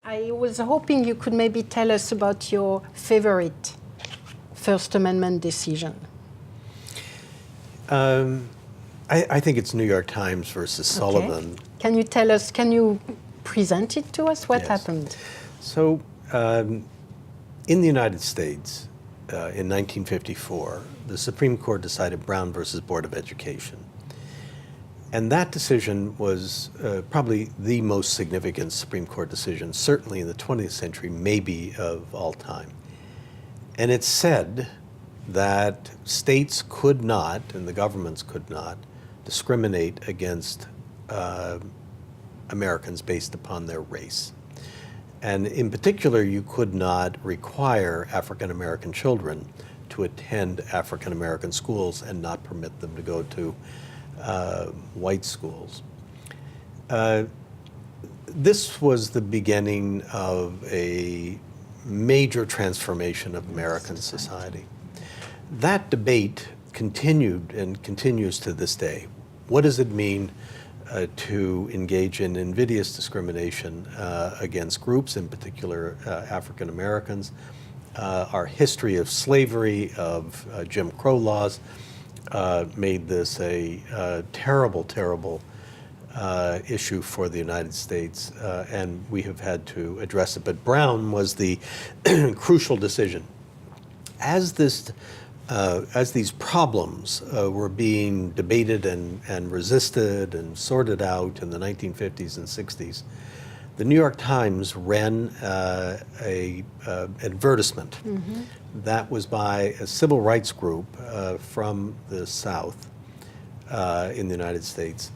I was hoping you could maybe tell us about your favorite First Amendment decision. I think it's New York Times versus Sullivan. Okay. Can you tell us, can you present it to us? What happened? So, in the United States, in 1954, the Supreme Court decided Brown versus Board of Education. And that decision was probably the most significant Supreme Court decision, certainly in the 20th century, maybe of all time. And it said that states could not, and the governments could not, discriminate against Americans based upon their race. And in particular, you could not require African American children to attend African American schools and not permit them to go to white schools. This was the beginning of a major transformation of American society. That debate continued and continues to this day. What does it mean to engage in invidious discrimination against groups, in particular African Americans? Our history of slavery, of Jim Crow laws, made this a terrible, terrible issue for the United States, and we have had to address it. But Brown was the crucial decision. As these problems were being debated and resisted and sorted out in the 1950s and 60s, the New York Times ran an advertisement that was by a civil rights group from the South in the United States.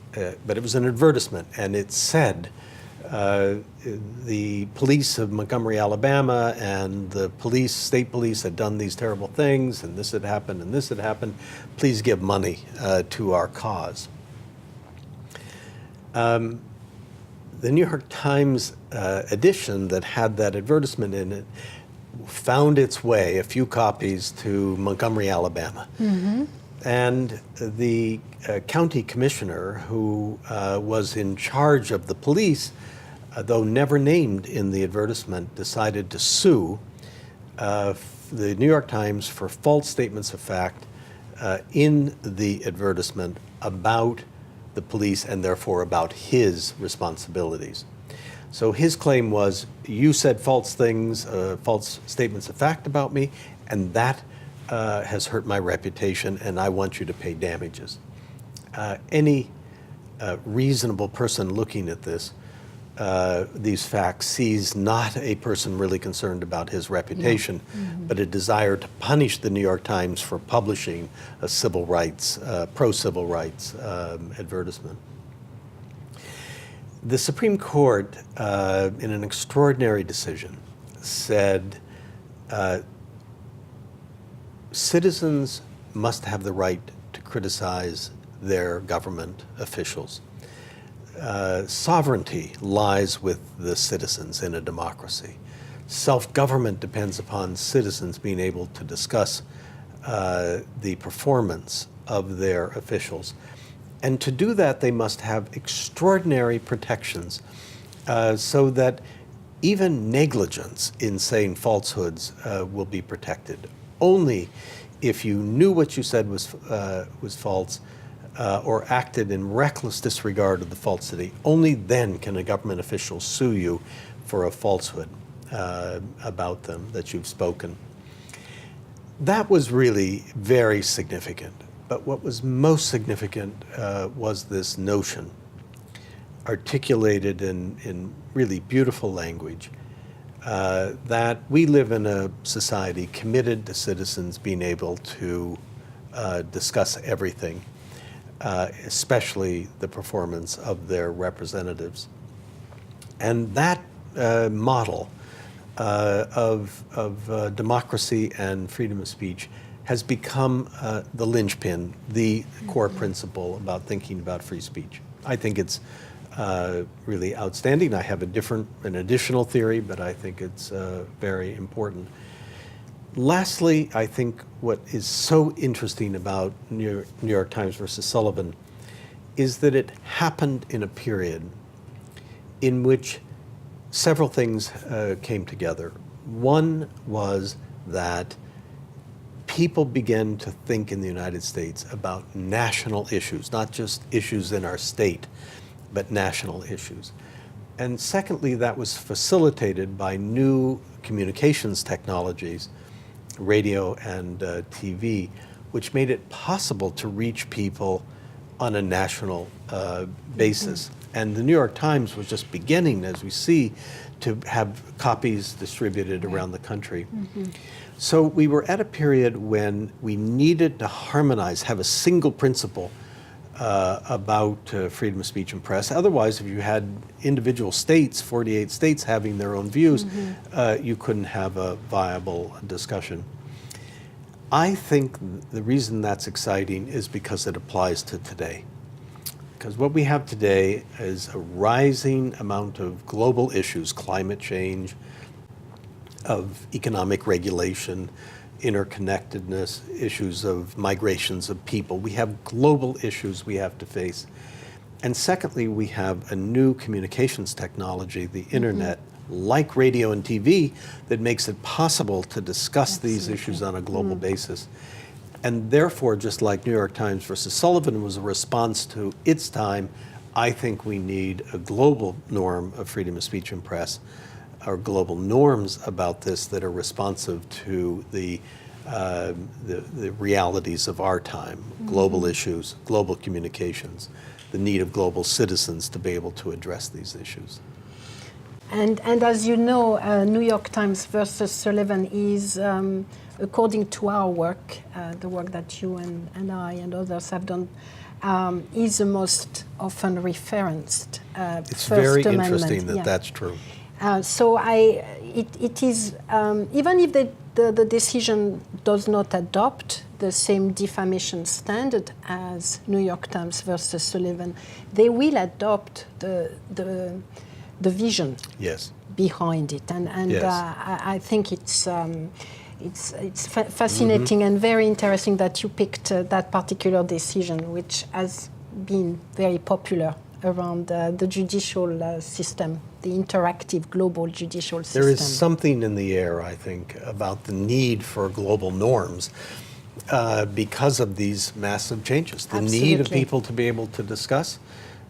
But it was an advertisement, and it said, the police of Montgomery, Alabama, and the state police had done these terrible things, and this had happened, and this had happened. Please give money to our cause. The New York Times edition that had that advertisement in it found its way, a few copies, to Montgomery, Alabama. And the county commissioner who was in charge of the police, though never named in the advertisement, decided to sue the New York Times for false statements of fact in the advertisement about the police and therefore about his responsibilities. So his claim was, you said false things, false statements of fact about me, and that has hurt my reputation, and I want you to pay damages. Any reasonable person looking at these facts sees not a person really concerned about his reputation, but a desire to punish the New York Times for publishing a civil rights, pro-civil rights advertisement. The Supreme Court, in an extraordinary decision, said citizens must have the right to criticize their government officials. Sovereignty lies with the citizens in a democracy. Self-government depends upon citizens being able to discuss the performance of their officials. And to do that, they must have extraordinary protections so that even negligence in saying falsehoods will be protected. Only if you knew what you said was false or acted in reckless disregard of the falsity, only then can a government official sue you for a falsehood about them that you've spoken. That was really very significant. But what was most significant was this notion, articulated in really beautiful language, that we live in a society committed to citizens being able to discuss everything, especially the performance of their representatives. And that model of democracy and freedom of speech has become the linchpin, the core principle about thinking about free speech. I think it's really outstanding. I have an additional theory, but I think it's very important. Lastly, I think what is so interesting about New York Times versus Sullivan is that it happened in a period in which several things came together. One was that people began to think in the United States about national issues, not just issues in our state, but national issues. And secondly, that was facilitated by new communications technologies, radio and TV, which made it possible to reach people on a national basis. And the New York Times was just beginning, as we see, to have copies distributed around the country. So we were at a period when we needed to harmonize, have a single principle about freedom of speech and press. Otherwise, if you had individual states, 48 states having their own views, you couldn't have a viable discussion. I think the reason that's exciting is because it applies to today. Because what we have today is a rising amount of global issues, climate change, of economic regulation, interconnectedness, issues of migrations of people. We have global issues we have to face. And secondly, we have a new communications technology, the internet, like radio and TV, that makes it possible to discuss these issues on a global basis. And therefore, just like New York Times versus Sullivan was a response to its time, I think we need a global norm of freedom of speech and press, or global norms about this that are responsive to the realities of our time, global issues, global communications, the need of global citizens to be able to address these issues. And as you know, New York Times versus Sullivan is, according to our work, the work that you and I and others have done, is the most often referenced It's First very Amendment. interesting that that's true. So it is, even if the decision does not adopt the same defamation standard as New York Times versus Sullivan, they will adopt the vision Yes. behind it, and Yes. I think it's fascinating and very interesting that you picked that particular decision, which has been very popular around the judicial system, the interactive global judicial system. There is something in the air, I think, about the need for global norms because of these massive changes. The need of Absolutely. people to be able to discuss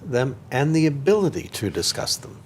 them and the ability to discuss them.